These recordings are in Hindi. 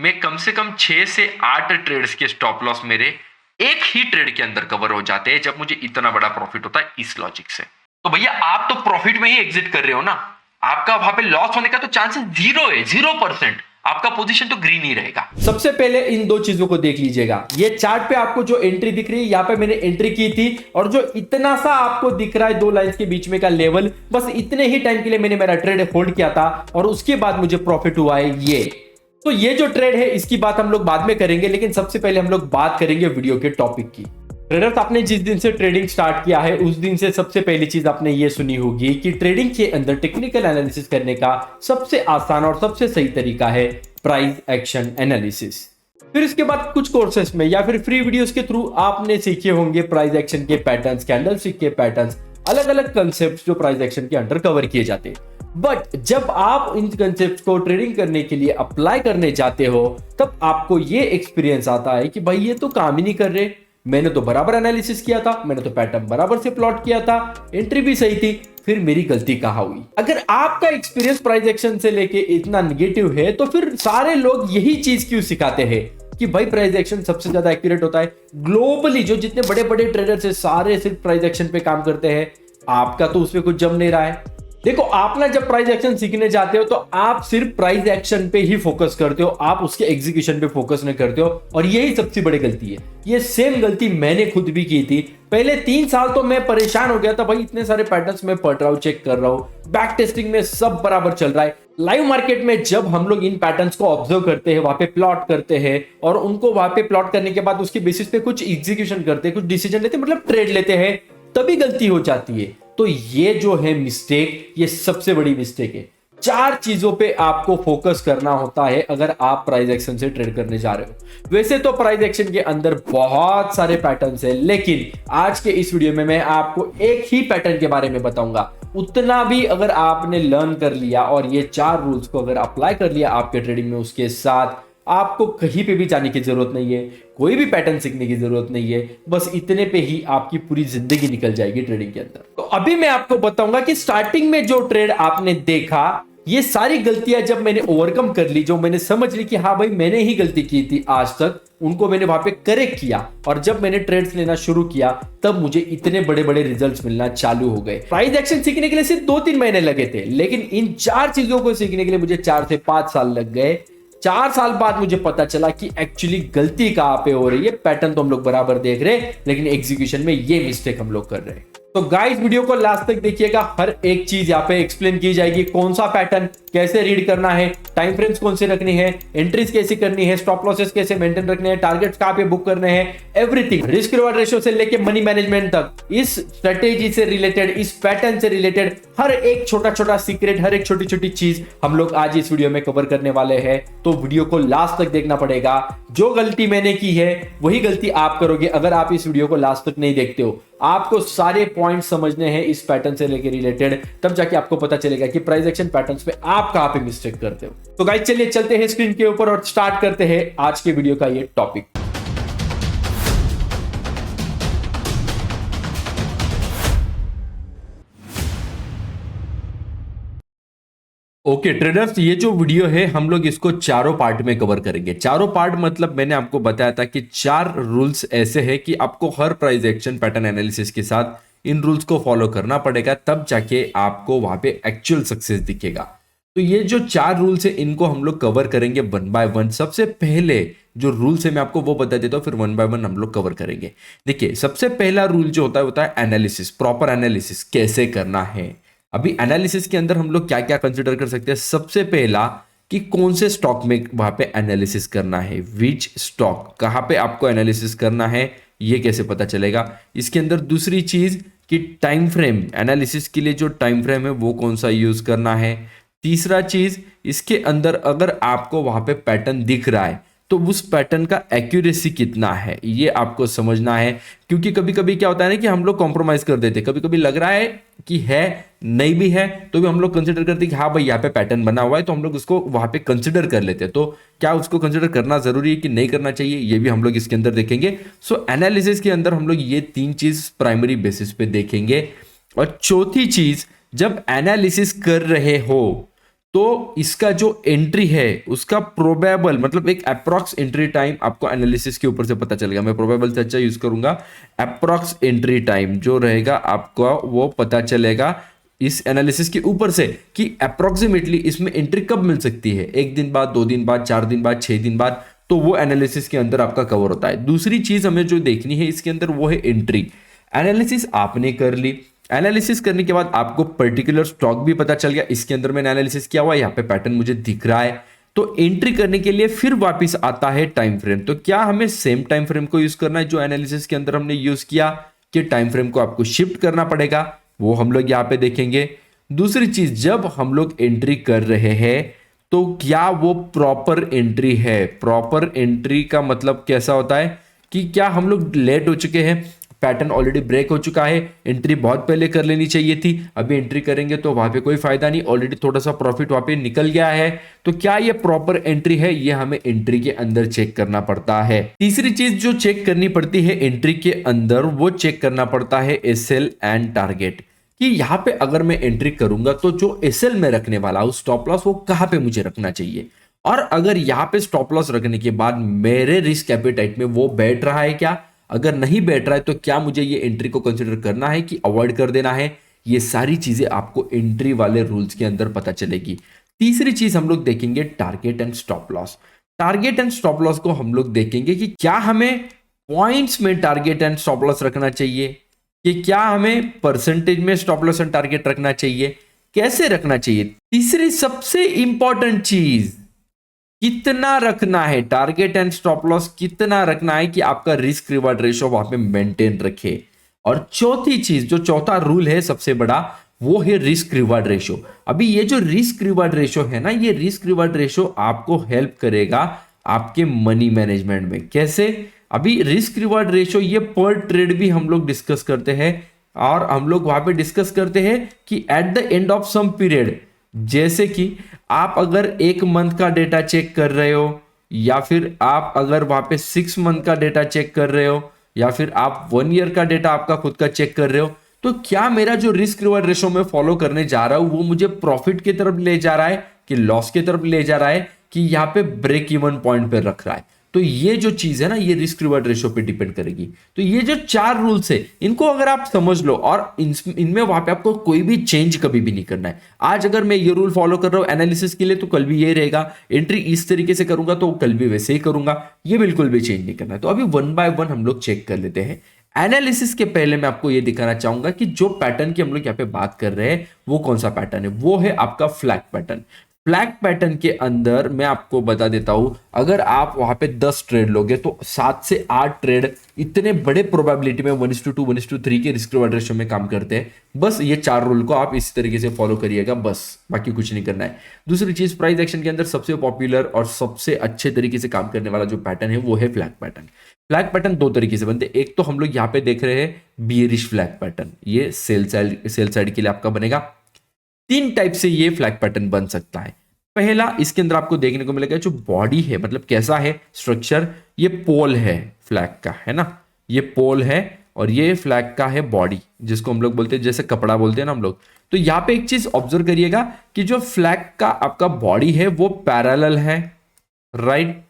में कम से कम 6 से 8 ट्रेड्स के स्टॉप लॉस मेरे एक ही ट्रेड के अंदर कवर हो जाते हैं जब मुझे इतना बड़ा प्रॉफिट होता है इस लॉजिक से। तो भैया आप तो प्रॉफिट में ही एग्जिट कर रहे हो ना, आपका वहां पे लॉस होने का तो चांसेस 0 है, 0%। आपका पोजीशन तो ग्रीन ही रहेगा। सबसे पहले इन दो चीजों को देख लीजिएगा। ये चार्ट पे आपको जो एंट्री दिख रही है, यहां पे मैंने एंट्री की थी, और जो इतना सा आपको दिख रहा है दो लाइंस के बीच में का लेवल, बस इतने ही टाइम के लिए मैंने मेरा ट्रेड होल्ड किया था और उसके बाद मुझे प्रॉफिट हुआ है ये। तो ये जो ट्रेड है इसकी बात हम लोग बाद में करेंगे, लेकिन सबसे पहले हम लोग बात करेंगे वीडियो के टॉपिक की। ट्रेडर्स, आपने जिस दिन से ट्रेडिंग स्टार्ट किया है उस दिन से सबसे पहली चीज आपने ये सुनी होगी कि ट्रेडिंग के अंदर टेक्निकल एनालिसिस करने का सबसे आसान और सबसे सही तरीका है प्राइस एक्शन एनालिसिस। फिर इसके बाद कुछ कोर्सेस में या फिर फ्री वीडियोस के थ्रू आपने सीखे होंगे प्राइस एक्शन के पैटर्न्स, कैंडलस्टिक के पैटर्न्स, अलग अलग कंसेप्ट जो प्राइस एक्शन के अंडर कवर किए जाते हैं। बट जब आप इन कंसेप्ट को ट्रेडिंग करने के लिए अप्लाई करने जाते हो तब आपको ये एक्सपीरियंस आता है कि भाई ये तो काम ही नहीं कर रहे, मैंने तो बराबर एनालिसिस किया था, मैंने तो पैटर्न बराबर से प्लॉट किया था, एंट्री भी सही थी, फिर मेरी गलती कहां हुई। अगर आपका एक्सपीरियंस प्राइस एक्शन से लेके इतना निगेटिव है तो फिर सारे लोग यही चीज क्यों सिखाते हैं कि भाई प्राइस एक्शन सबसे ज्यादा एक्यूरेट होता है। ग्लोबली जो जितने बड़े बड़े ट्रेडर्स है सारे सिर्फ प्राइस एक्शन पे काम करते हैं, आपका तो उसपे कुछ जम नहीं रहा है। देखो, आप ना जब प्राइस एक्शन सीखने जाते हो तो आप सिर्फ प्राइस एक्शन पे ही फोकस करते हो, आप उसके एग्जीक्यूशन पे फोकस नहीं करते हो, और यही सबसे बड़ी गलती है। ये सेम गलती मैंने खुद भी की थी। पहले 3 साल तो मैं परेशान हो गया था, भाई इतने सारे पैटर्न्स मैं पढ़ रहा हूं, चेक कर रहा हूं, बैक टेस्टिंग में सब बराबर चल रहा है। लाइव मार्केट में जब हम लोग इन पैटर्न्स को ऑब्जर्व करते हैं, वहां पे प्लॉट करते हैं और उनको वहां पे प्लॉट करने के बाद उसके बेसिस पे कुछ एग्जीक्यूशन करते हैं, कुछ डिसीजन लेते हैं, मतलब ट्रेड लेते हैं, तभी गलती हो जाती है। तो ये जो है मिस्टेक, ये सबसे बड़ी मिस्टेक है। 4 चीजों पे आपको फोकस करना होता है अगर आप प्राइस एक्शन से ट्रेड करने जा रहे हो। वैसे तो प्राइस एक्शन के अंदर बहुत सारे पैटर्न्स हैं, लेकिन आज के इस वीडियो में मैं आपको एक ही पैटर्न के बारे में बताऊंगा। उतना भी अगर आपने लर्न कर लिया और ये 4 रूल्स को अगर अप्लाई कर लिया आपके ट्रेडिंग में, उसके साथ आपको कहीं पे भी जाने की जरूरत नहीं है, कोई भी पैटर्न सीखने की जरूरत नहीं है, बस इतने पे ही आपकी पूरी जिंदगी निकल जाएगी ट्रेडिंग के अंदर। तो अभी मैं आपको बताऊंगा कि स्टार्टिंग में जो ट्रेड आपने देखा, ये सारी गलतियां जब मैंने ओवरकम कर ली, जो मैंने समझ ली कि हाँ भाई मैंने ही गलती की थी आज तक, उनको मैंने वहां पे करेक्ट किया और जब मैंने ट्रेड्स लेना शुरू किया तब मुझे इतने बड़े बड़े रिजल्ट्स मिलना चालू हो गए। प्राइस एक्शन सीखने के लिए सिर्फ 2-3 महीने लगे थे, लेकिन इन 4 चीजों को सीखने के लिए मुझे 4 से 5 साल लग गए। 4 साल बाद मुझे पता चला कि एक्चुअली गलती कहां पे हो रही है। पैटर्न तो हम लोग बराबर देख रहे हैं, लेकिन एग्जीक्यूशन में ये मिस्टेक हम लोग कर रहे हैं। तो गाइस, वीडियो को लास्ट तक देखिएगा, हर एक चीज यहाँ पे एक्सप्लेन की जाएगी। कौन सा पैटर्न कैसे रीड करना है, टाइम फ्रेम्स कौन से रखनी है, एंट्रीज कैसे करनी है, स्टॉप लॉसेस कैसे मेंटेन रखने हैं, टारगेट्स कहां पे बुक करने हैं, एवरीथिंग, रिस्क रिवॉर्ड रेशियो से लेके मनी मैनेजमेंट तक, इस स्ट्रेटेजी से रिलेटेड, इस पैटर्न से रिलेटेड हर एक छोटा छोटा सीक्रेट, हर एक छोटी छोटी चीज हम लोग आज इस वीडियो में कवर करने वाले हैं। तो वीडियो को लास्ट तक देखना पड़ेगा। जो गलती मैंने की है वही गलती आप करोगे अगर आप इस वीडियो को लास्ट तक नहीं देखते हो। आपको सारे पॉइंट समझने हैं इस पैटर्न से लेकर रिलेटेड, तब जाके आपको पता चलेगा कि प्राइस एक्शन पैटर्न्स पे आप कहां पे मिस्टेक करते हो। तो गाइस, चलिए चलते हैं स्क्रीन के ऊपर और स्टार्ट करते हैं आज के वीडियो का ये टॉपिक। ओके ट्रेडर्स, ये जो वीडियो है हम लोग इसको चारों पार्ट में कवर करेंगे। चारों पार्ट मतलब मैंने आपको बताया था कि 4 रूल्स ऐसे हैं कि आपको हर प्राइस एक्शन पैटर्न एनालिसिस के साथ इन रूल्स को फॉलो करना पड़ेगा, तब जाके आपको वहां पे एक्चुअल सक्सेस दिखेगा। तो ये जो 4 रूल्स है इनको हम लोग कवर करेंगे 1 बाय 1। सबसे पहले जो रूल्स है मैं आपको वो बता देता हूँ, फिर 1 बाय 1 हम लोग कवर करेंगे। देखिए, सबसे पहला रूल जो होता है एनालिसिस, प्रॉपर एनालिसिस कैसे करना है। अभी एनालिसिस के अंदर हम लोग क्या क्या कंसिडर कर सकते हैं। सबसे पहला कि कौन से स्टॉक में वहां पे एनालिसिस करना है, विच स्टॉक, कहां पे आपको एनालिसिस करना है, ये कैसे पता चलेगा। इसके अंदर दूसरी चीज कि टाइम फ्रेम, एनालिसिस के लिए जो टाइम फ्रेम है वो कौन सा यूज करना है। तीसरा चीज, इसके अंदर अगर आपको वहां पे पैटर्न दिख रहा है तो उस पैटर्न का एक्यूरेसी कितना है, ये आपको समझना है। क्योंकि कभी कभी क्या होता है ना कि हम लोग कॉम्प्रोमाइज कर देते, कभी कभी लग रहा है कि है नहीं भी है तो भी हम लोग कंसिडर करते हैं कि हाँ भाई यहाँ पे पैटर्न बना हुआ है, तो हम लोग उसको वहां पे कंसिडर कर लेते हैं। तो क्या उसको कंसिडर करना जरूरी है कि नहीं करना चाहिए, ये भी हम लोग इसके अंदर देखेंगे। सो एनालिसिस के अंदर हम लोग ये 3 चीज प्राइमरी बेसिस पे देखेंगे। और चौथी चीज, जब एनालिसिस कर रहे हो तो इसका जो एंट्री है उसका प्रोबेबल मतलब एक अप्रॉक्स एंट्री टाइम आपको एनालिसिस के ऊपर से पता चलेगा। मैं प्रोबेबल से अच्छा यूज करूंगा, अप्रॉक्स एंट्री टाइम जो रहेगा आपको वो पता चलेगा इस एनालिसिस के ऊपर से कि अप्रोक्सीमेटली इसमें एंट्री कब मिल सकती है, 1 दिन बाद, 2 दिन बाद, 4 दिन बाद, 6 दिन बाद, तो वो एनालिसिस के अंदर आपका कवर होता है। दूसरी चीज हमें जो देखनी है इसके अंदर वो है एंट्री। एनालिसिस आपने कर ली, एनालिसिस करने के बाद आपको पर्टिकुलर स्टॉक भी पता चल गया, इसके अंदर मैंने एनालिसिस किया हुआ, यहाँ पे पैटर्न मुझे दिख रहा है। तो एंट्री करने के लिए फिर वापस आता है टाइम फ्रेम। तो क्या हमें सेम टाइम फ्रेम को यूज करना है जो एनालिसिस के अंदर हमने यूज किया, कि टाइम फ्रेम को आपको शिफ्ट करना पड़ेगा, वो हम लोग यहाँ पे देखेंगे। दूसरी चीज, जब हम लोग एंट्री कर रहे हैं तो क्या वो प्रॉपर एंट्री है। प्रॉपर एंट्री का मतलब कैसा होता है कि क्या हम लोग लेट हो चुके हैं, पैटर्न ऑलरेडी ब्रेक हो चुका है, एंट्री बहुत पहले कर लेनी चाहिए थी, अभी एंट्री करेंगे तो वहां पे कोई फायदा नहीं, ऑलरेडी थोड़ा सा प्रॉफिट वहां पे निकल गया है। तो क्या ये प्रॉपर एंट्री है, ये हमें एंट्री के अंदर चेक करना पड़ता है। तीसरी चीज जो चेक करनी पड़ती है एंट्री के अंदर, वो चेक करना पड़ता है एसएल एंड टारगेट, कि यहां पे अगर मैं एंट्री करूंगा तो जो एसएल में रखने वाला हूं स्टॉप लॉस वो कहां पे मुझे रखना चाहिए, और अगर यहां पे स्टॉप लॉस रखने के बाद मेरे रिस्क एपेटाइट में वो बैठ रहा है क्या, अगर नहीं बैठ रहा है तो क्या मुझे ये एंट्री को कंसीडर करना है कि अवॉइड कर देना है। ये सारी चीजें आपको एंट्री वाले रूल्स के अंदर पता चलेगी। तीसरी चीज हम लोग देखेंगे target and stop loss. Target and stop loss को हम लोग देखेंगे कि क्या हमें पॉइंट्स में टारगेट एंड स्टॉप लॉस रखना चाहिए, कि क्या हमें परसेंटेज में स्टॉप लॉस एंड टारगेट रखना चाहिए, कैसे रखना चाहिए। तीसरी सबसे इंपॉर्टेंट चीज, कितना रखना है, टारगेट एंड स्टॉप लॉस कितना रखना है कि आपका रिस्क रिवार्ड रेशो वहां पे मेंटेन रखे। और चौथी चीज, जो चौथा रूल है सबसे बड़ा, वो है रिस्क रिवार्ड रेशो। अभी ये जो रिस्क रिवार्ड रेशो है ना, ये रिस्क रिवार्ड रेशो आपको हेल्प करेगा आपके मनी मैनेजमेंट में। कैसे, अभी रिस्क रिवार्ड रेशो ये पर ट्रेड भी हम लोग डिस्कस करते हैं, और हम लोग वहां पे डिस्कस करते हैं कि at the end of some period, जैसे कि आप अगर 1 मंथ का डेटा चेक कर रहे हो, या फिर आप अगर वहां पे 6 मंथ का डेटा चेक कर रहे हो, या फिर आप 1 ईयर का डेटा आपका खुद का चेक कर रहे हो, तो क्या मेरा जो रिस्क रिवार्ड रेशो में फॉलो करने जा रहा हूं वो मुझे प्रॉफिट की तरफ ले जा रहा है कि लॉस की तरफ ले जा रहा है, कि यहाँ पे ब्रेक इवन पॉइंट पे रख रहा है। तो ये जो चीज है ना, ये रिस्क रिवार्ड रेशो पे डिपेंड करेगी। तो ये जो 4 रूल्स है, इनको अगर आप समझ लो, और इनमें वहां पे आपको कोई भी चेंज कभी भी नहीं करना है। आज अगर मैं ये रूल फॉलो कर रहा हूं एनालिसिस के लिए, तो कल भी ये रहेगा, एंट्री इस तरीके से करूंगा तो कल भी वैसे ही करूंगा, ये बिल्कुल भी चेंज नहीं करना है। तो अभी 1 बाय 1 हम लोग चेक कर लेते हैं। एनालिसिस के पहले मैं आपको ये दिखाना चाहूंगा कि जो पैटर्न की हम लोग यहाँ पे बात कर रहे हैं वो कौन सा पैटर्न है, वो है आपका फ्लैग पैटर्न। फ्लैग पैटर्न के अंदर मैं आपको बता देता हूं, अगर आप वहां पे 10 ट्रेड लोगे तो 7 से 8 ट्रेड इतने बड़े प्रोबेबिलिटी में 1:2 1:3 के रिस्क रिवार्ड रेशियो में काम करते हैं। बस ये 4 रूल को आप इसी तरीके से फॉलो करिएगा, बस बाकी कुछ नहीं करना है। दूसरी चीज, प्राइस एक्शन के अंदर सबसे पॉपुलर और सबसे अच्छे तरीके से काम करने वाला जो पैटर्न है वो है फ्लैग पैटर्न। फ्लैग पैटर्न 2 तरीके से बनते हैं। एक तो हम लोग यहाँ पे देख रहे हैं बियरिश फ्लैग पैटर्न, ये सेल साइड के लिए आपका बनेगा। 3 टाइप से ये फ्लैग पैटर्न बन सकता है। पहला, इसके अंदर आपको देखने को मिलेगा जो बॉडी है, मतलब कैसा है स्ट्रक्चर, ये पोल है फ्लैग का, है ना, ये पोल है, और ये फ्लैग का है बॉडी, जिसको हम लोग बोलते हैं, जैसे कपड़ा बोलते हैं ना हम लोग। तो यहाँ पे एक चीज ऑब्जर्व करिएगा कि जो फ्लैग का आपका बॉडी है वो पैरेलल है, राइट,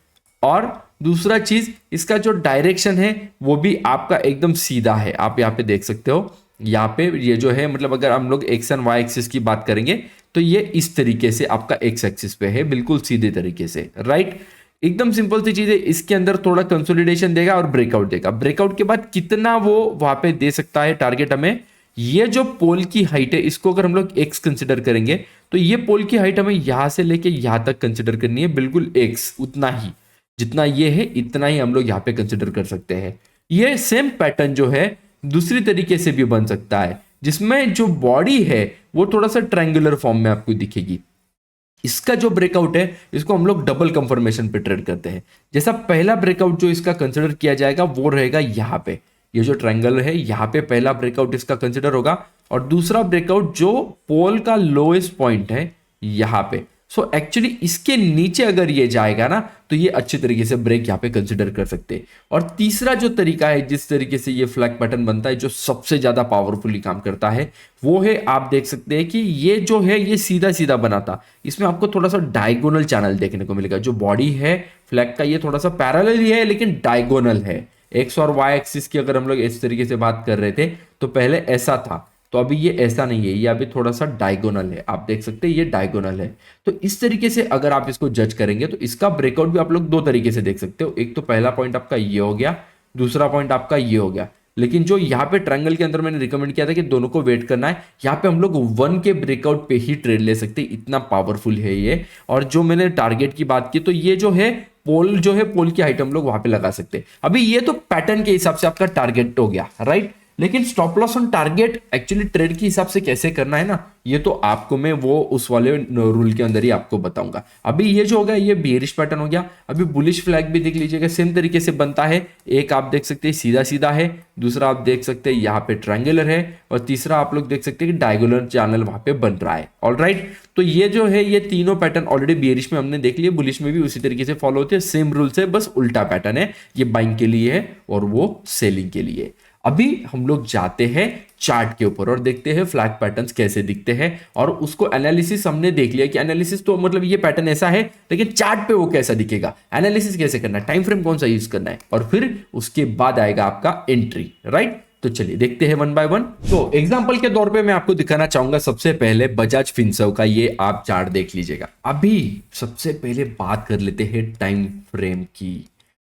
और दूसरा चीज, इसका जो डायरेक्शन है वो भी आपका एकदम सीधा है। आप यहाँ पे देख सकते हो, यहाँ पे ये जो है, मतलब अगर हम लोग एक्स एंड वाई एक्सिस की बात करेंगे तो ये इस तरीके से आपका एक्स एक्सिस पे है, बिल्कुल सीधे तरीके से, राइट। एकदम सिंपल सी चीज है। इसके अंदर थोड़ा कंसोलिडेशन देगा और ब्रेकआउट देगा। ब्रेकआउट के बाद कितना वो वहां पे दे सकता है टारगेट हमें, ये जो पोल की हाइट है इसको अगर हम लोग एक्स कंसिडर करेंगे तो ये पोल की हाइट हमें यहां से लेके यहां तक कंसिडर करनी है, बिल्कुल एक्स, उतना ही, जितना ये है इतना ही हम लोग यहाँ पे कंसिडर कर सकते हैं। ये सेम पैटर्न जो है दूसरी तरीके से भी बन सकता है, जिसमें जो बॉडी है वो थोड़ा सा ट्रायंगुलर फॉर्म में आपको दिखेगी। इसका जो ब्रेकआउट है इसको हम लोग डबल कंफर्मेशन पे ट्रेड करते हैं। जैसा पहला ब्रेकआउट जो इसका कंसिडर किया जाएगा वो रहेगा यहाँ पे, ये जो ट्रायंगल है यहाँ पे पहला ब्रेकआउट इसका कंसिडर होगा, और दूसरा ब्रेकआउट जो पोल का लोएस्ट पॉइंट है यहाँ पे। सो एक्चुअली इसके नीचे अगर ये जाएगा ना तो ये अच्छे तरीके से ब्रेक यहाँ पे कंसिडर कर सकते हैं। और तीसरा जो तरीका है जिस तरीके से ये फ्लैग पैटर्न बनता है, जो सबसे ज्यादा पावरफुली काम करता है, वो है आप देख सकते हैं कि ये जो है ये सीधा सीधा बना था, इसमें आपको थोड़ा सा डायगोनल चैनल देखने को मिलेगा। जो बॉडी है फ्लैग का ये थोड़ा सा पैरेलल ही है लेकिन डायगोनल है। एक्स और वाई एक्सिस की अगर हम लोग इस तरीके से बात कर रहे थे तो पहले ऐसा था, तो अभी ये ऐसा नहीं है, ये अभी थोड़ा सा डायगोनल है। आप देख सकते हैं ये डायगोनल है। तो इस तरीके से अगर आप इसको जज करेंगे तो इसका ब्रेकआउट भी आप लोग दो तरीके से देख सकते हो। एक तो पहला पॉइंट आपका ये हो गया, दूसरा पॉइंट आपका ये हो गया। लेकिन जो यहाँ पे ट्रायंगल के अंदर मैंने रिकमेंड किया था कि दोनों को वेट करना है, यहाँ पे हम लोग 1 के ब्रेकआउट पे ही ट्रेड ले सकते हैं, इतना पावरफुल है ये। और जो मैंने टारगेट की बात की तो ये जो है पोल, जो है पोल की हाइट हम लोग वहां पे लगा सकते हैं। अभी ये तो पैटर्न के हिसाब से आपका टारगेट हो गया, राइट। लेकिन stop loss on target actually trade के हिसाब से कैसे करना है ना, ये तो आपको मैं वो उस वाले रूल के अंदर ही आपको बताऊंगा। अभी ये जो हो गया ये बेयरिश पैटर्न हो गया। अभी बुलिश फ्लैग भी देख लीजिएगा, सेम तरीके से बनता है। एक आप देख सकते हैं सीधा सीधा है, दूसरा आप देख सकते हैं यहाँ पे ट्रायंगुलर है, और तीसरा आप लोग देख सकते हैं कि डायगोनल चैनल वहां पे बन रहा है। ऑलराइट, तो ये जो है ये तीनों पैटर्न ऑलरेडी बेयरिश में हमने देख लिए, बुलिश में भी उसी तरीके से फॉलो होते हैं। सेम रूल से बस उल्टा पैटर्न है, ये बाइंग के लिए है और वो सेलिंग के लिए। अभी हम लोग जाते हैं चार्ट के ऊपर और देखते हैं फ्लैग पैटर्न्स कैसे दिखते हैं, और उसको एनालिसिस हमने देख लिया कि एनालिसिस तो मतलब ये पैटर्न ऐसा है, लेकिन चार्ट पे वो कैसा दिखेगा, एनालिसिस कैसे करना है, टाइम फ्रेम कौन सा यूज करना है, और फिर उसके बाद आएगा आपका एंट्री, राइट। तो चलिए देखते हैं 1 बाय 1। तो एग्जांपल के तौर पे मैं आपको दिखाना चाहूंगा सबसे पहले बजाज फिनसर्व का ये आप चार्ट देख लीजिएगा। अभी सबसे पहले बात कर लेते हैं टाइम फ्रेम की।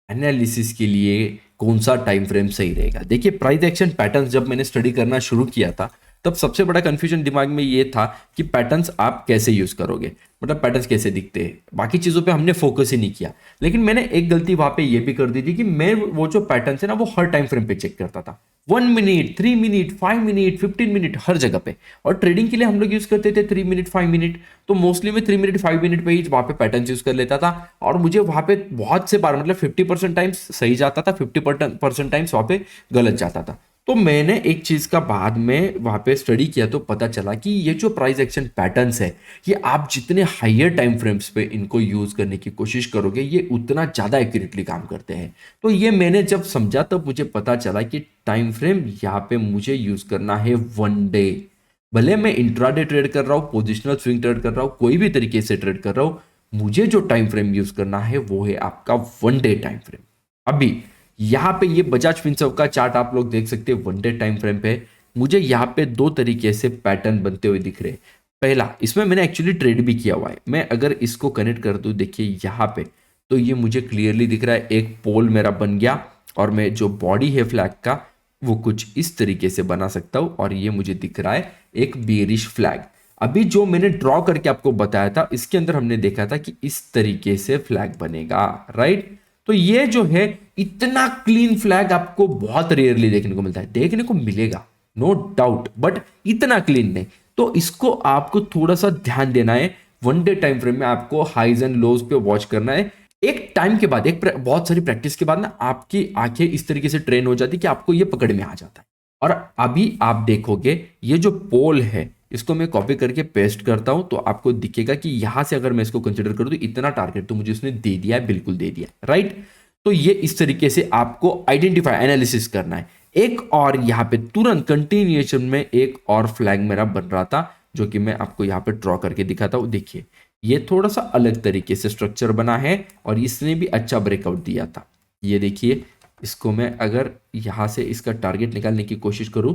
एनालिसिस के लिए कौन सा टाइम फ्रेम सही रहेगा। देखिए प्राइस एक्शन पैटर्न्स जब मैंने स्टडी करना शुरू किया था तब सबसे बड़ा कंफ्यूजन दिमाग में ये था कि पैटर्न्स आप कैसे यूज करोगे, मतलब पैटर्न्स कैसे दिखते हैं। बाकी चीजों पे हमने फोकस ही नहीं किया। लेकिन मैंने एक गलती वहां पे ये भी कर दी थी कि मैं वो जो पैटर्न्स है ना वो हर टाइम फ्रेम पे चेक करता था, 1 मिनट, 3 मिनट, 5 मिनट, 15 मिनट, हर जगह पे। और ट्रेडिंग के लिए हम लोग यूज करते थे 3 मिनट, 5 मिनट, तो मोस्टली मैं 3 मिनट 5 मिनट पे ही वहां पे पैटर्न यूज कर लेता था। और मुझे वहां पे बहुत से बार मतलब 50% टाइम्स सही जाता था, 50% टाइम्स वहां पे गलत जाता था। तो मैंने एक चीज का बाद में वहां पे स्टडी किया तो पता चला कि ये जो प्राइस एक्शन पैटर्न्स है ये आप जितने हायर टाइम फ्रेम्स पे इनको यूज करने की कोशिश करोगे ये उतना ज्यादा एक्यूरेटली काम करते हैं। तो ये मैंने जब समझा तब मुझे पता चला कि टाइम फ्रेम यहाँ पे मुझे यूज करना है 1 डे। भले मैं इंट्राडे ट्रेड कर रहा हूँ, पोजिशनल स्विंग ट्रेड कर रहा हूँ, कोई भी तरीके से ट्रेड कर रहा हूँ, मुझे जो टाइम फ्रेम यूज करना है वो है आपका 1 डे टाइम फ्रेम। अभी यहां पे ये बजाज फिनसर्व का चार्ट आप लोग देख सकते हैं 1 डे टाइम फ्रेम पे। मुझे यहां पे दो तरीके से पैटर्न बनते हुए दिख रहे हैं। पहला, इसमें मैंने एक्चुअली ट्रेड भी किया हुआ है। मैं अगर इसको कनेक्ट कर दूं, देखिए यहां पे तो ये मुझे क्लियरली दिख रहा है, एक पोल मेरा बन गया और मैं जो बॉडी है फ्लैग का वो कुछ इस तरीके से बना सकता हूं, और ये मुझे दिख रहा है एक बेयरिश फ्लैग। अभी जो मैंने ड्रॉ करके आपको बताया था इसके अंदर हमने देखा था कि इस तरीके से फ्लैग बनेगा, राइट। तो ये जो है इतना क्लीन फ्लैग आपको बहुत रेयरली देखने को मिलता है, देखने को मिलेगा नो डाउट, बट इतना क्लीन नहीं। तो इसको आपको थोड़ा सा ध्यान देना है। 1 डे टाइम फ्रेम में आपको हाइज एंड लोज पे वॉच करना है। एक टाइम के बाद, एक बहुत सारी प्रैक्टिस के बाद ना आपकी आंखें इस तरीके से ट्रेन हो जाती कि आपको ये पकड़ में आ जाता है। और अभी आप देखोगे ये जो पोल है इसको मैं कॉपी करके पेस्ट करता हूं तो आपको दिखेगा कि यहां से अगर मैं इसको कंसीडर करूं तो इतना टारगेट तो मुझे उसने दे दिया है, बिल्कुल दे दिया, राइट। तो ये इस तरीके से आपको आइडेंटिफाई, एनालिसिस करना है। एक और यहां पे तुरंत कंटिन्यूएशन में एक और फ्लैग मेरा बन रहा था जो कि मैं आपको यहां पे ड्रॉ करके दिखाता हूं। देखिए ये थोड़ा सा अलग तरीके से स्ट्रक्चर बना है और इसने भी अच्छा ब्रेकआउट दिया था। ये देखिए, इसको मैं अगर यहां से इसका टारगेट निकालने की कोशिश करूं,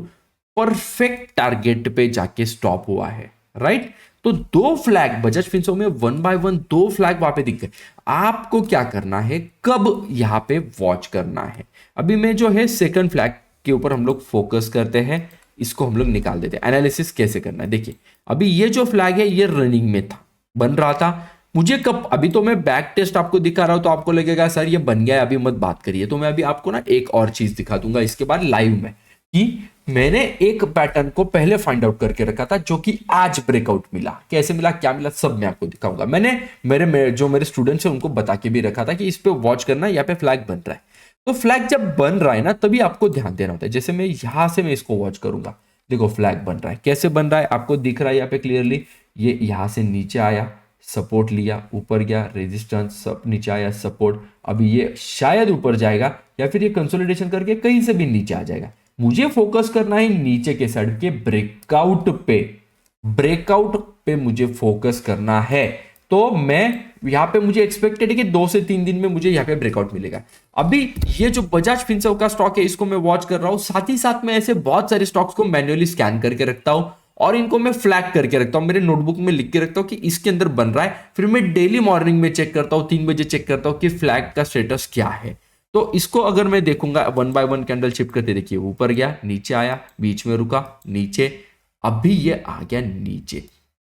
परफेक्ट टारगेट पे जाके स्टॉप हुआ है, राइट। तो दो फ्लैग बजाज फिनसर्व में 1 बाय 1 दो फ्लैग वहां पे दिख गए। आपको क्या करना है, कब यहां पे वॉच करना है। अभी मैं जो है सेकंड फ्लैग के ऊपर हम लोग फोकस करते हैं, इसको हम लोग निकाल देते हैं। एनालिसिस कैसे करना है देखिए, अभी ये जो फ्लैग है ये रनिंग में था, बन रहा था। मुझे कब, अभी तो मैं बैक टेस्ट आपको दिखा रहा हूं तो आपको लगेगा सर ये बन गया है, अभी मत बात करिए। तो मैं अभी आपको ना एक और चीज दिखा दूंगा इसके बाद लाइव में, कि मैंने एक पैटर्न को पहले फाइंड आउट करके रखा था जो कि आज ब्रेकआउट मिला। कैसे मिला, क्या मिला, सब मैं आपको दिखाऊंगा। मैंने मेरे स्टूडेंट्स हैं उनको बता के भी रखा था कि इस पे वॉच करना, यहाँ पे फ्लैग बन रहा है। तो फ्लैग जब बन रहा है ना तभी आपको ध्यान देना होता है। जैसे मैं यहां से मैं इसको वॉच करूंगा, देखो फ्लैग बन रहा है, कैसे बन रहा है आपको दिख रहा है यहाँ पे क्लियरली। ये यहां से नीचे आया, सपोर्ट लिया, ऊपर गया, रेजिस्टेंस, सब नीचे आया, सपोर्ट। अभी ये शायद ऊपर जाएगा या फिर ये कंसोलिडेशन करके कहीं से भी नीचे आ जाएगा। मुझे फोकस करना है नीचे के साइड के ब्रेकआउट पे, ब्रेकआउट पे मुझे फोकस करना है। तो मैं यहाँ पे मुझे एक्सपेक्टेड है कि 2 से 3 दिन में मुझे यहाँ पे ब्रेकआउट मिलेगा। अभी ये जो बजाज फिनसर्व का स्टॉक है इसको मैं वॉच कर रहा हूँ, साथ ही साथ मैं ऐसे बहुत सारे स्टॉक्स को मैन्युअली स्कैन करके रखता हूँ और इनको मैं फ्लैग करके रखता हूँ, मेरे नोटबुक में लिख के रखता हूँ कि इसके अंदर बन रहा है। फिर मैं डेली मॉर्निंग में चेक करता हूँ, 3 बजे चेक करता हूँ कि फ्लैग का स्टेटस क्या है। तो इसको अगर मैं देखूंगा 1 बाय 1 कैंडल शिफ्ट करते, देखिए ऊपर गया, नीचे आया, बीच में रुका, नीचे, अभी ये आ गया नीचे।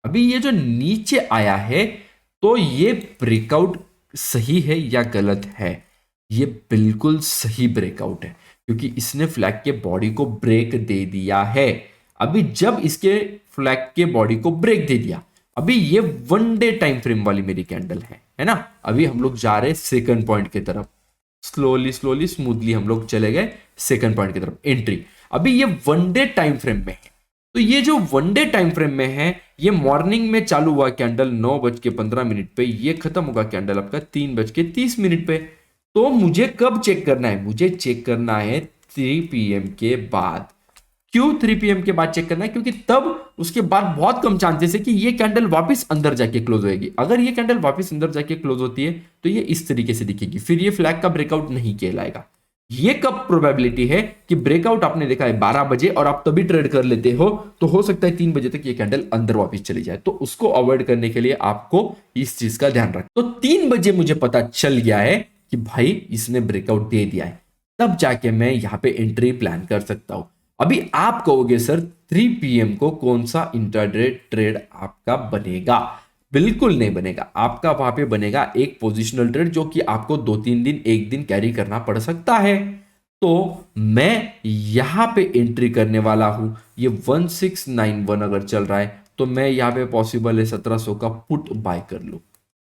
अभी ये जो नीचे आया है तो ये ब्रेकआउट सही है या गलत है? ये बिल्कुल सही ब्रेकआउट है क्योंकि इसने फ्लैग के बॉडी को ब्रेक दे दिया है। अभी जब इसके फ्लैग के बॉडी को ब्रेक दे दिया, अभी ये 1 डे टाइम फ्रेम वाली मेरी कैंडल है ना। अभी हम लोग जा रहे हैं सेकंड पॉइंट की तरफ, स्लोली स्लोली स्मूथली हम लोग चले गए सेकंड पॉइंट की तरफ, एंट्री। अभी ये 1 डे टाइम फ्रेम में है, तो ये जो 1 डे टाइम फ्रेम में है, ये मॉर्निंग में चालू हुआ कैंडल 9:15 पे, ये खत्म होगा कैंडल आपका 3:30 पे। तो मुझे कब चेक करना है? मुझे चेक करना है 3 PM के बाद। क्यों 3 PM के बाद चेक करना है? क्योंकि तब उसके बाद बहुत कम चांसेस है कि ये कैंडल वापस अंदर जाके क्लोज होगी। अगर ये कैंडल वापस अंदर जाके क्लोज होती है तो ये इस तरीके से दिखेगी, फिर ये फ्लैग का ब्रेकआउट नहीं कहलाएगा। ये कब प्रोबेबिलिटी है कि ब्रेकआउट आपने देखा है 12 बजे और आप तभी ट्रेड कर लेते हो, तो हो सकता है 3 बजे तक ये कैंडल अंदर वापस चली जाए। तो उसको अवॉइड करने के लिए आपको इस चीज का ध्यान रखना। तो 3 बजे मुझे पता चल गया है कि भाई इसने ब्रेकआउट दे दिया है, तब जाके मैं यहां पे एंट्री प्लान कर सकता हूं। अभी आप कहोगे सर 3 PM को कौन सा इंट्राडे ट्रेड आपका बनेगा? बिल्कुल नहीं बनेगा। आपका वहां पे बनेगा एक पोजिशनल ट्रेड जो कि आपको 2-3 दिन, 1 दिन कैरी करना पड़ सकता है। तो मैं यहां पे एंट्री करने वाला हूं। ये 1691 अगर चल रहा है तो मैं यहां पे पॉसिबल है 1700 का पुट बाय कर लूं।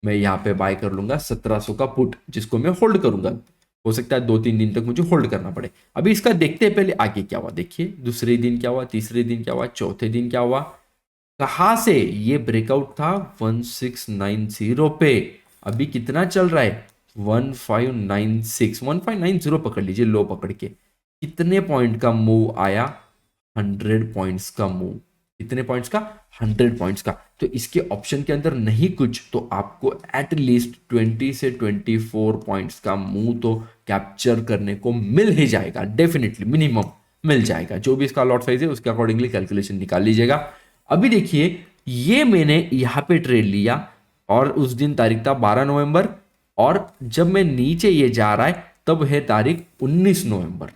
मैं यहां पे बाय कर लूंगा 1700 का पुट, जिसको मैं होल्ड करूंगा। हो सकता है 2-3 दिन तक मुझे होल्ड करना पड़े। अभी इसका देखते हैं पहले आगे क्या हुआ। देखिए दूसरे दिन क्या हुआ, तीसरे दिन क्या हुआ, चौथे दिन क्या हुआ। कहां से ये ब्रेकआउट था? 1690 पे। अभी कितना चल रहा है? 1590 पकड़ लीजिए, लो पकड़ के। कितने पॉइंट का मूव आया? 100 पॉइंट्स का मूव। कितने पॉइंट्स का? 100 पॉइंट्स का। तो इसके ऑप्शन के अंदर नहीं कुछ तो आपको एटलीस्ट 20 से 24 पॉइंट्स का मूव तो कैप्चर करने को मिल ही जाएगा, डेफिनेटली मिनिमम मिल जाएगा। जो भी इसका लॉट साइज है उसके अकॉर्डिंगली कैलकुलेशन निकाल लीजिएगा। अभी देखिए ये मैंने यहां पे ट्रेड लिया और उस दिन तारीख था 12 नवंबर, और जब मैं नीचे ये जा रहा है तब है तारीख 19 नवंबर।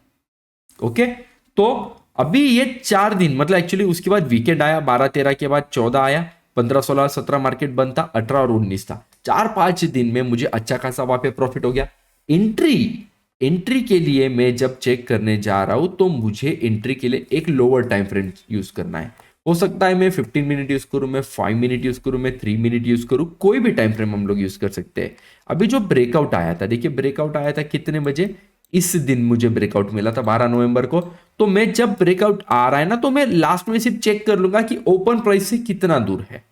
ओके, तो अभी ये 4 दिन, मतलब एक्चुअली उसके बाद वीकेंड आया, 12-13 के बाद 14 आया, 15-16-17 मार्केट बंद था, 18 और 19 था। 4-5 दिन में मुझे अच्छा खासा वहां पे प्रॉफिट हो गया। एंट्री के लिए मैं जब चेक करने जा रहा हूं तो मुझे एंट्री के लिए एक लोअर टाइम फ्रेम यूज करना है। हो सकता है मैं 15 मिनट यूज करूं, मैं 5 मिनट यूज करूं, मैं 3 मिनट यूज करूं, कोई भी टाइम फ्रेम हम लोग यूज कर सकते हैं। अभी जो ब्रेकआउट आया था, देखिए ब्रेकआउट आया था कितने बजे? इस दिन मुझे ब्रेकआउट मिला था 12 नवंबर को। तो मैं जब ब्रेकआउट आ रहा है ना, तो मैं लास्ट में सिर्फ चेक कर लूंगा कि ओपन प्राइस से कितना दूर है,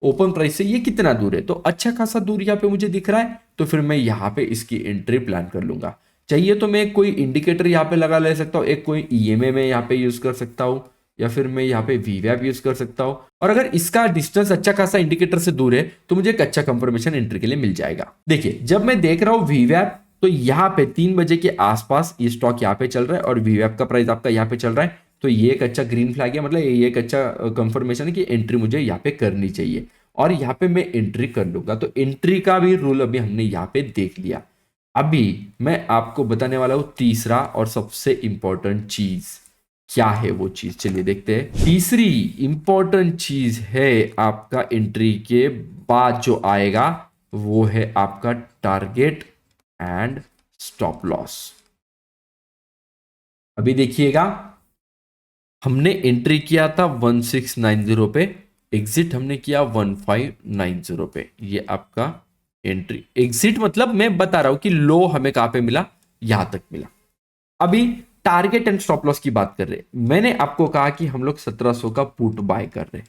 ओपन प्राइस से ये कितना दूर है। तो अच्छा खासा दूर यहाँ पे मुझे दिख रहा है, तो फिर मैं यहाँ पे इसकी एंट्री प्लान कर लूंगा। चाहिए तो मैं कोई इंडिकेटर यहाँ पे लगा ले सकता हूँ, एक कोई EMA में यहाँ पे यूज कर सकता हूँ, या फिर मैं यहाँ पे VWAP यूज कर सकता हूँ। और अगर इसका डिस्टेंस अच्छा खासा इंडिकेटर से दूर है तो मुझे एक अच्छा कंफर्मेशन एंट्री के लिए मिल जाएगा। देखिए जब मैं देख रहा हूँ VWAP, तो यहाँ पे 3 बजे के आसपास ये स्टॉक यहाँ पे चल रहा है और VWAP का प्राइस आपका यहाँ पे चल रहा है, तो ये एक अच्छा ग्रीन फ्लैग है, मतलब ये एक अच्छा कंफर्मेशन है कि एंट्री मुझे यहाँ पे करनी चाहिए और यहाँ पे मैं एंट्री कर लूंगा। तो एंट्री का भी रूल अभी हमने यहाँ पे देख लिया। अभी मैं आपको बताने वाला हूं तीसरा और सबसे इंपॉर्टेंट चीज। क्या है वो चीज? चलिए देखते हैं। तीसरी इंपॉर्टेंट चीज है आपका एंट्री के बाद जो आएगा, वो है आपका टारगेट एंड स्टॉप लॉस। अभी देखिएगा, हमने एंट्री किया था 1690 पे, एग्जिट हमने किया 1590 पे। ये आपका एंट्री एग्जिट, मतलब मैं बता रहा हूं कि लो हमें कहां पे मिला, यहां तक मिला। अभी टारगेट एंड स्टॉप लॉस की बात कर रहे हैं। मैंने आपको कहा कि हम लोग 1700 का पुट बाय कर रहे हैं।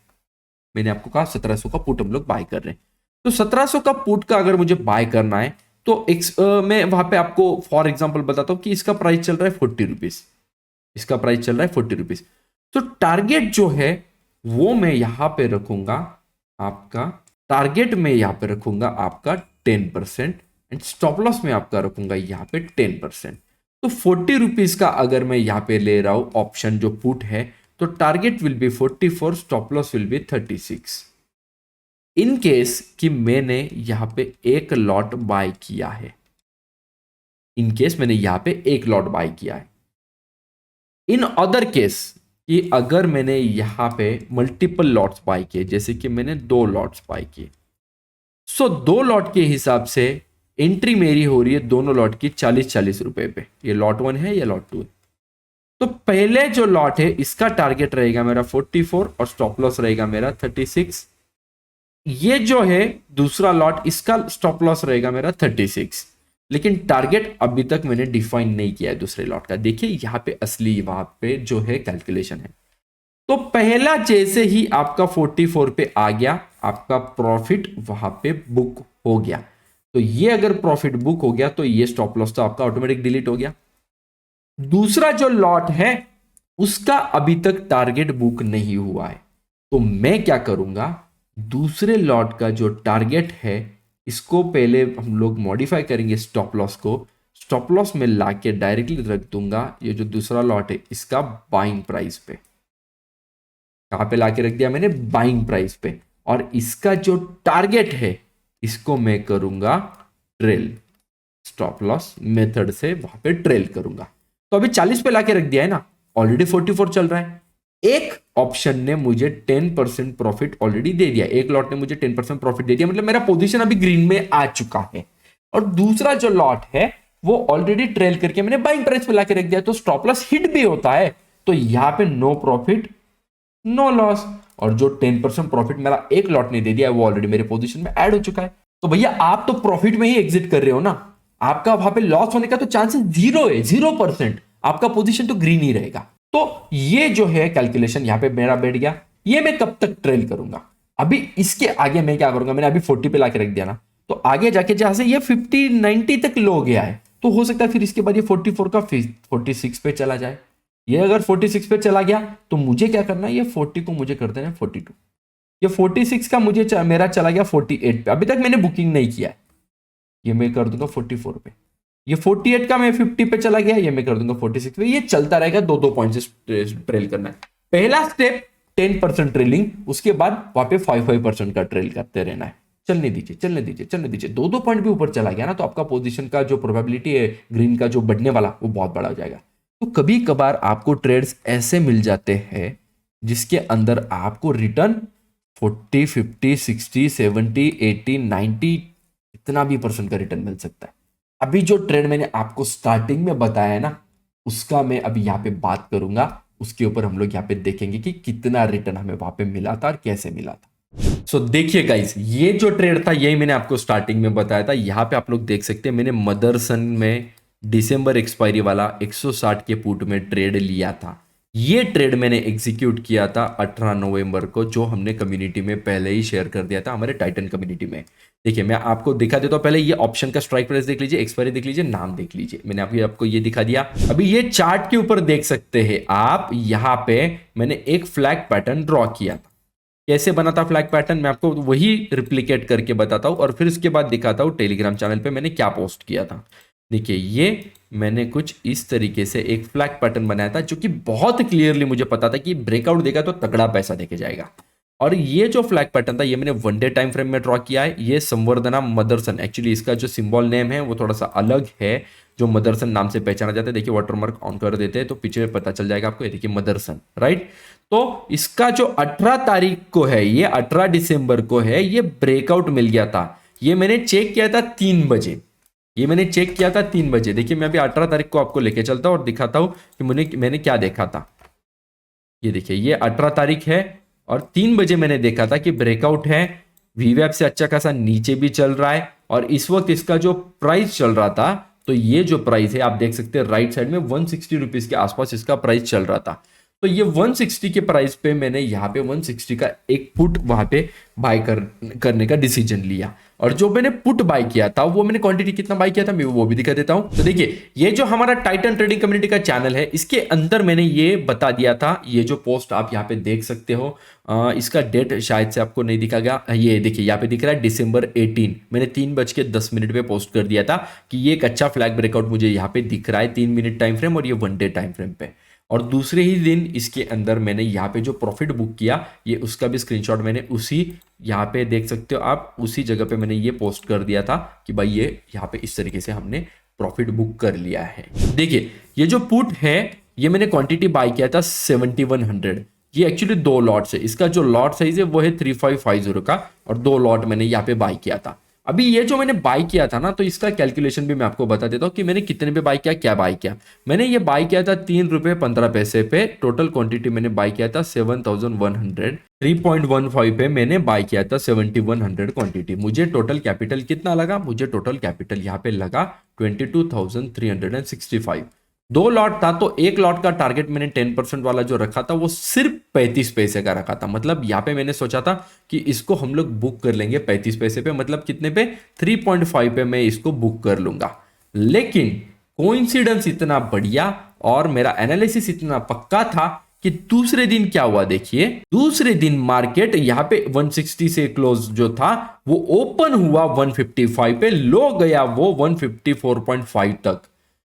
मैंने आपको कहा 1700 का पुट हम लोग बाय कर रहे हैं। तो 1700 का पुट का अगर मुझे बाय करना है तो मैं वहां पे आपको फॉर एग्जांपल बताता हूं कि इसका प्राइस चल रहा है 40 रुपीज, इसका प्राइस चल रहा है 40 रुपीज। तो टारगेट जो है वो मैं यहां पे रखूंगा आपका, टारगेट में यहां पे रखूंगा आपका 10% एंड स्टॉप लॉस में आपका रखूंगा यहां पे 10%। तो 40 रुपीज का अगर मैं यहां पे ले रहा हूं ऑप्शन जो पुट है, तो target will be 44, stop loss will be 36। In case कि मैंने यहां पे एक लॉट बाय किया है, इन केस मैंने यहां पे एक लॉट बाय किया है, इन अदर केस कि अगर मैंने यहां पे मल्टीपल लॉट्स बाय किए, जैसे कि मैंने 2 लॉट्स बाय किए, सो 2 लॉट के हिसाब से एंट्री मेरी हो रही है दोनों लॉट की 40-40 रुपए पे। ये लॉट 1 है, ये लॉट 2 है। तो पहले जो लॉट है इसका टारगेट रहेगा मेरा 44 और स्टॉप लॉस रहेगा मेरा 36। ये जो है दूसरा लॉट, इसका स्टॉप लॉस रहेगा मेरा 36, लेकिन टारगेट अभी तक मैंने डिफाइन नहीं किया है दूसरे लॉट का। देखिए यहां पे असली वहां पे जो है कैलकुलेशन है। तो पहला जैसे ही आपका 44 पे आ गया, आपका प्रॉफिट वहां पे बुक हो गया। तो ये अगर प्रॉफिट बुक हो गया तो ये स्टॉप लॉस तो आपका ऑटोमेटिक डिलीट हो गया। दूसरा जो लॉट है उसका अभी तक टारगेट बुक नहीं हुआ है, तो मैं क्या करूंगा, दूसरे लॉट का जो टारगेट है इसको पहले हम लोग मॉडिफाई करेंगे, स्टॉप लॉस को स्टॉप लॉस में लाके डायरेक्टली रख दूंगा ये जो दूसरा लॉट है इसका बाइंग प्राइस पे। कहां पे लाके रख दिया मैंने, बाइंग प्राइस पे। और इसका जो टारगेट है इसको मैं करूंगा ट्रेल, स्टॉप लॉस मेथड से वहां पे ट्रेल करूंगा। तो अभी 40 पे लाके रख दिया है ना, ऑलरेडी 44 चल रहा है। एक ऑप्शन ने मुझे 10% प्रॉफिट ऑलरेडी दे दिया, एक लॉट ने मुझे 10% प्रॉफिट दे दिया, मतलब मेरा पोजीशन अभी ग्रीन में आ चुका है। और दूसरा जो लॉट है वो ऑलरेडी ट्रेल करके मैंने बाइंग प्राइस पे लाके रख दिया, तो स्टॉप लॉस हिट भी होता है। तो यहां पे नो प्रॉफिट नो लॉस, और जो 10% प्रॉफिट मेरा एक लॉट ने दे दिया वो ऑलरेडी मेरे पोजीशन में ऐड हो चुका है। तो भैया आप तो प्रॉफिट में ही एग्जिट कर रहे हो ना, आपका वहां पे लॉस होने का तो चांसेस 0 है, 0%। आपका पोजीशन तो ग्रीन ही रहेगा। तो ये जो है कैलकुलेशन यहां पे मेरा बैठ गया। ये मैं कब तक ट्रेल करूंगा, अभी इसके आगे मैं क्या करूंगा, मैंने अभी 40 पे लाके रख दिया ना, तो आगे जाके जहां से ये 50-90 तक लो गया है, तो हो सकता है फिर इसके बाद ये 44 का 46 पे चला जाए। ये अगर 46 पे चला गया तो मुझे क्या करना है, ये 40 को मुझे कर देना है 42। ये 46 का मुझे मेरा चला गया 48 पे, अभी तक मैंने बुकिंग नहीं किया है, ये मैं कर दूंगा 44 पे। ये 48 का मैं 50 पे चला गया, ये मैं कर दूंगा 46 पे। ये चलता रहेगा, 2-2 पॉइंट से ट्रेल करना है। पहला स्टेप 10% ट्रेलिंग, उसके बाद वहां पे 5% का ट्रेल करते रहना है। चलने दीजिए चलने दीजिए चलने दीजिए, 2-2 पॉइंट भी ऊपर चला गया ना तो आपका पोजीशन का जो प्रोबेबिलिटी है ग्रीन का जो बढ़ने वाला वो बहुत बड़ा हो जाएगा। तो कभी कभार आपको ट्रेड्स ऐसे मिल जाते हैं जिसके अंदर आपको रिटर्न 40, 50, 60, 70, 80, 90 इतना भी % का रिटर्न मिल सकता है। अभी जो ट्रेड मैंने आपको स्टार्टिंग में बताया है ना, उसका मैं अभी यहाँ पे बात करूंगा, उसके ऊपर हम लोग यहाँ पे देखेंगे कि कितना रिटर्न हमें वहां पे मिला था और कैसे मिला था। सो देखिए गाइस, ये जो ट्रेड था यही मैंने आपको स्टार्टिंग में बताया था। यहाँ पे आप लोग देख सकते हैं मैंने मदरसन में दिसंबर एक्सपायरी वाला 160 के पुट में ट्रेड लिया था। ये ट्रेड मैंने एग्जीक्यूट किया था 18 नवंबर को, जो हमने कम्युनिटी में पहले ही शेयर कर दिया था, हमारे टाइटन कम्युनिटी में। देखिए मैं आपको दिखा देता हूं, पहले ये ऑप्शन का स्ट्राइक प्राइस देख लीजिए, एक्सपायरी देख लीजिए, नाम देख लीजिए। मैंने आपको ये दिखा दिया। अभी ये चार्ट के ऊपर देख सकते हैं आप, यहां पे मैंने एक फ्लैग पैटर्न ड्रॉ किया था। कैसे बना था फ्लैग पैटर्न, मैं आपको वही रिप्लिकेट करके बताता हूं और फिर उसके बाद दिखाता हूं टेलीग्राम चैनल पे मैंने क्या पोस्ट किया था। देखिए ये मैंने कुछ इस तरीके से एक फ्लैग पैटर्न बनाया था, जो कि बहुत क्लियरली मुझे पता था कि ब्रेकआउट देगा तो तगड़ा पैसा देके जाएगा। और ये जो फ्लैग पैटर्न था ये मैंने 1 डे टाइम फ्रेम में ड्रॉ किया है। ये संवर्धना मदरसन, एक्चुअली इसका जो सिंबल नेम है वो थोड़ा सा अलग है, जो मदरसन नाम से पहचाना जाता है। देखिए वाटरमार्क ऑन कर देते हैं तो पीछे पता चल जाएगा आपको। ये देखिए मदरसन, राइट। तो इसका जो 18 तारीख को है, ये 18 दिसंबर को है, ये ब्रेकआउट मिल गया था। ये मैंने चेक किया था 3 बजे, ये मैंने चेक किया था 3 बजे। देखिए मैं अभी 18 तारीख को आपको लेके चलता हूं और दिखाता हूं कि मैंने क्या देखा था। ये देखिए ये 18 तारीख है और 3 बजे मैंने देखा था कि ब्रेकआउट है, वीवैप से अच्छा खासा नीचे भी चल रहा है। और इस वक्त इसका जो प्राइस चल रहा था, तो ये जो प्राइस है आप देख सकते हैं राइट साइड में 160 रुपीज के आसपास इसका प्राइस चल रहा था। तो ये 160 के प्राइस पे मैंने यहाँ पे 160 का एक पुट वहां पे बाय करने का डिसीजन लिया। और जो मैंने पुट बाय किया था वो मैंने क्वांटिटी कितना बाय किया था मैं वो भी दिखा देता हूं। तो देखिए ये जो हमारा टाइटन ट्रेडिंग कम्युनिटी का चैनल है इसके अंदर मैंने ये बता दिया था, ये जो पोस्ट आप यहाँ पे देख सकते हो, इसका डेट शायद से आपको नहीं दिखा गया, ये देखिए यहाँ पे दिख रहा है December 18, मैंने 3:10 पे पोस्ट कर दिया था कि ये एक अच्छा फ्लैग ब्रेकआउट मुझे यहाँ पे दिख रहा है 3 मिनट टाइम फ्रेम और ये 1 डे टाइम फ्रेम पे। और दूसरे ही दिन इसके अंदर मैंने यहाँ पे जो प्रॉफिट बुक किया ये उसका भी स्क्रीनशॉट मैंने उसी यहाँ पे देख सकते हो आप, उसी जगह पे मैंने ये पोस्ट कर दिया था कि भाई ये यहाँ पे इस तरीके से हमने प्रॉफिट बुक कर लिया है। देखिए ये जो पुट है ये मैंने क्वांटिटी बाय किया था 7100, ये एक्चुअली 2 लॉट्स है, इसका जो लॉट साइज है वो है 3550 का और 2 लॉट मैंने यहाँ पे बाय किया था। अभी ये जो मैंने बाय किया था ना तो इसका कैलकुलेशन भी मैं आपको बता देता हूँ कि मैंने कितने पे बाय किया, क्या बाय किया। मैंने ये बाय किया था 3 रुपए 15 पैसे पे, टोटल क्वांटिटी मैंने बाय किया था 7100, 3.15 पे मैंने बाय किया था 7100 क्वांटिटी। मुझे टोटल कैपिटल कितना लगा, मुझे टोटल कैपिटल यहाँ पे लगा 22,365। 2 लॉट था तो एक लॉट का टारगेट मैंने 10% वाला जो रखा था वो सिर्फ 35 पैसे का रखा था। मतलब यहाँ पे मैंने सोचा था कि इसको हम लोग बुक कर लेंगे 35 पैसे पे, मतलब कितने पे 3.5 पे मैं इसको बुक कर लूंगा। लेकिन कोइंसिडेंस इतना बढ़िया और मेरा एनालिसिस इतना पक्का था कि दूसरे दिन क्या हुआ देखिए, दूसरे दिन मार्केट यहाँ पे 160 से क्लोज जो था वो ओपन हुआ 155 पे, लो गया वो 154.5 तक।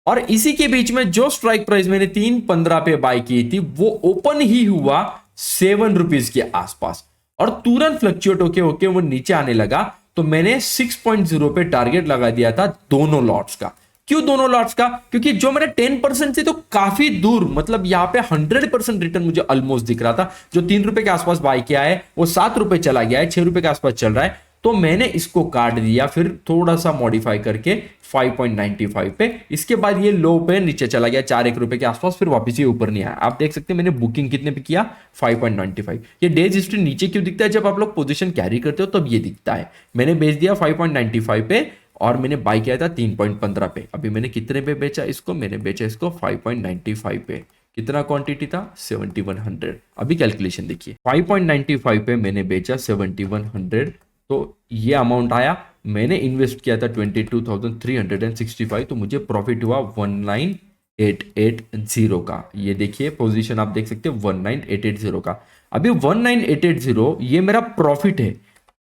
और इसी के बीच में जो स्ट्राइक प्राइस मैंने 3.15 पे बाय की थी वो ओपन ही हुआ 7 रुपीज के आसपास और तुरंत फ्लक्चुएट होके वो नीचे आने लगा। तो मैंने 6.0 पे टारगेट लगा दिया था दोनों लॉट्स का। क्यों दोनों लॉट्स का? क्योंकि जो मेरा 10% से तो काफी दूर, मतलब यहाँ पे 100% रिटर्न मुझे ऑलमोस्ट दिख रहा था। जो 3 रुपए के आसपास बाय किया है वो 7 रुपए चला गया है, 6 रुपए के आसपास चल रहा है। तो मैंने इसको काट दिया, फिर थोड़ा सा मॉडिफाई करके 5.95 पे। इसके बाद ये लो पे नीचे चला गया 4-1 रुपए के आसपास, फिर वापस ये ऊपर नहीं आया। आप देख सकते हैं मैंने बुकिंग कितने पे किया 5.95। ये डेज हिस्ट्री नीचे क्यों दिखता है? जब आप लोग पोजीशन कैरी करते हो तब ये दिखता है। मैंने बेच दिया 5.95 पे और मैंने बाय किया था 3.15 पे। अभी मैंने कितने पे बेचा इसको? मैंने बेचा इसको 5.95 पे। कितना क्वांटिटी था? 7100। अभी कैलकुलेशन देखिए, 5.95 पे मैंने बेचा 7100, तो ये अमाउंट आया। मैंने इन्वेस्ट किया था 22,365, तो मुझे प्रॉफिट हुआ 19880 का। ये देखिए पोजीशन आप देख सकते हैं 19880 का। अभी 19880 ये मेरा प्रॉफिट है।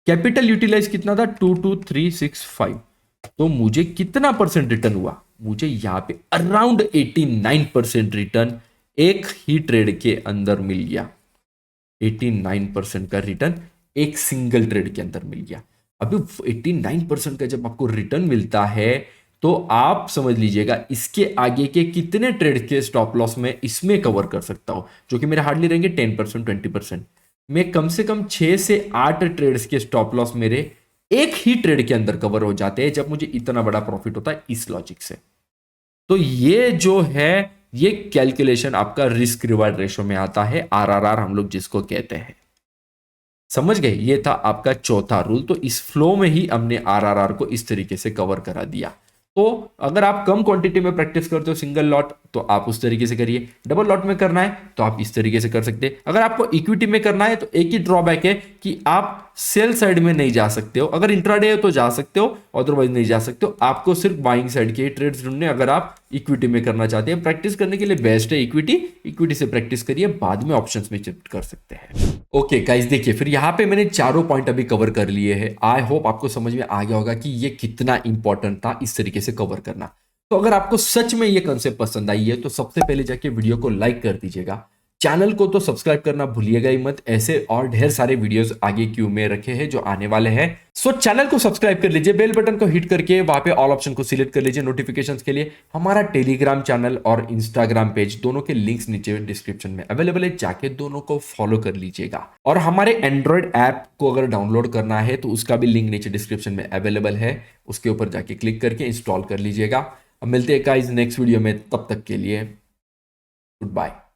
कैपिटल यूटिलाइज कितना था? 22365। तो मुझे कितना परसेंट रिटर्न हुआ? मुझे यहाँ पे अराउंड 89% रिटर्न एक ही ट्रेड के अंदर मिल गया। 89% का रिटर्न एक सिंगल ट्रेड के अंदर मिल गया। अभी 89% का जब आपको रिटर्न मिलता है तो आप समझ लीजिएगा इसके आगे के कितने ट्रेड के स्टॉप लॉस में इसमें कवर कर सकता हूं, जो कि मेरे हार्डली रहेंगे 10% 20%। मैं कम से कम 6 से 8 ट्रेड्स के स्टॉप लॉस मेरे एक ही ट्रेड के अंदर कवर हो जाते हैं जब मुझे इतना बड़ा प्रॉफिट होता है इस लॉजिक से। तो ये जो है ये कैलकुलेशन आपका रिस्क रिवार्ड रेशो में आता है, आरआरआर हम लोग जिसको कहते हैं। समझ गए? ये था आपका चौथा रूल। तो इस फ्लो में ही हमने आरआरआर को इस तरीके से कवर करा दिया। तो अगर आप कम क्वांटिटी में प्रैक्टिस करते हो सिंगल लॉट तो आप उस तरीके से करिए, डबल लॉट में करना है तो आप इस तरीके से कर सकते हैं। अगर आपको इक्विटी में करना है तो एक ही ड्रॉबैक है कि आप सेल साइड में नहीं जा सकते हो। अगर इंट्राडे है तो जा सकते हो, अदरवाइज नहीं जा सकते हो। आपको सिर्फ बाइंग साइड के ट्रेड्स ढूंढने अगर आप इक्विटी में करना चाहते हैं। प्रैक्टिस करने के लिए बेस्ट है इक्विटी से प्रैक्टिस करिए, बाद में ऑप्शंस में शिफ्ट कर सकते हैं। ओके गाइस, देखिए फिर यहाँ पे मैंने चारों पॉइंट अभी कवर कर लिए हैं। आई होप आपको समझ में आ गया होगा कि ये कितना इंपॉर्टेंट था इस तरीके से कवर करना। तो अगर आपको सच में ये कंसेप्ट पसंद आई है तो सबसे पहले जाके वीडियो को लाइक कर दीजिएगा, चैनल को तो सब्सक्राइब करना भूलिएगा ही मत। ऐसे और ढेर सारे वीडियोस आगे क्यू में रखे हैं जो आने वाले हैं। सो चैनल को सब्सक्राइब कर लीजिए, बेल बटन को हिट करके वहां पे ऑल ऑप्शन को सिलेक्ट कर लीजिए नोटिफिकेशंस के लिए। हमारा टेलीग्राम चैनल और इंस्टाग्राम पेज दोनों के लिंक्स नीचे डिस्क्रिप्शन में अवेलेबल है, जाके दोनों को फॉलो कर लीजिएगा। और हमारे एंड्रॉइड ऐप को अगर डाउनलोड करना है तो उसका भी लिंक नीचे डिस्क्रिप्शन में अवेलेबल है, उसके ऊपर जाके क्लिक करके इंस्टॉल कर लीजिएगा। अब मिलते हैं गाइस नेक्स्ट वीडियो में, तब तक के लिए गुड बाय।